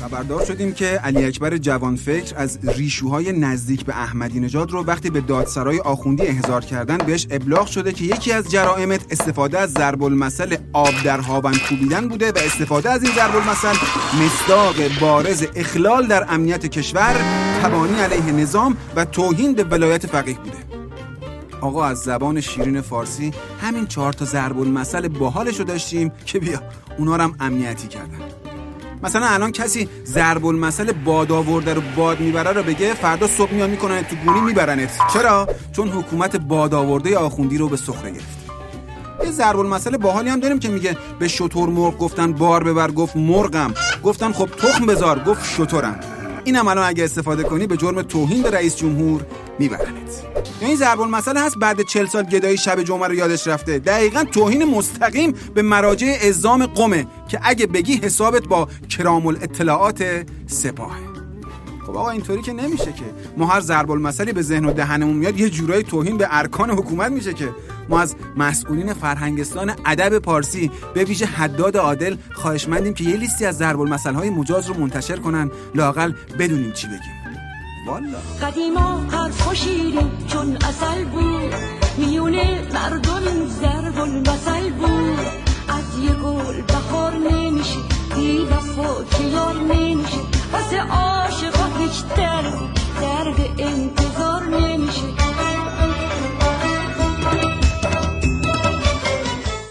خبردار شدیم که علی اکبر جوانفکر از ریشوهای نزدیک به احمدی نژاد رو وقتی به دادسرای آخوندی احضار کردن بهش ابلاغ شده که یکی از جرائمت استفاده از ضرب المثل آب در هاون کوبیدن بوده و استفاده از این ضرب المثل مصداق بارز اخلال در امنیت کشور، تبانی علیه نظام و توهین به ولایت فقیه بوده. آقا از زبان شیرین فارسی همین 4 تا ضرب المثل باحالشو داشتیم که بیا اونا رو هم امنیتی کردن. مثلا الان کسی ضرب المثل باد آورده رو باد میبره رو بگه، فردا صبح میان میکنن تو گونی میبرنت. چرا؟ چون حکومت باد آورده آخوندی رو به سخره گرفت. یه ضرب المثل باحالی هم داریم که میگه به شتر مرغ گفتن بار ببر گفت مرغم، گفتن خب تخم بذار گفت شترم. اینم الان اگه استفاده کنی به جرم توهین به رئیس جمهور میبرنت. یعنی ضرب المثل هست بعد 40 سال گدایی شب جمعه رو یادش رفته. دقیقاً توهین مستقیم به مراجع اعزام قمه که اگه بگی حسابت با کرام الاطلاعات سپاهه. خب آقا اینطوری که نمیشه که ما هر ضرب المثلی به ذهن و دهنمون میاد یه جورایی توهین به ارکان حکومت میشه که ما از مسئولین فرهنگستان ادب پارسی به ویژه حداد عادل خواهشمندیم که یه لیستی از ضرب المثل‌های مجاز رو منتشر کنن لااقل بدونیم چی بگیم. والا قدیما حرف و شیرین چون عسل بود، میونه مردم ضرب المثل بود. از یه گل بخار نمیشه، بی وفا که یار نمیشه، واسه عاشقا هیچ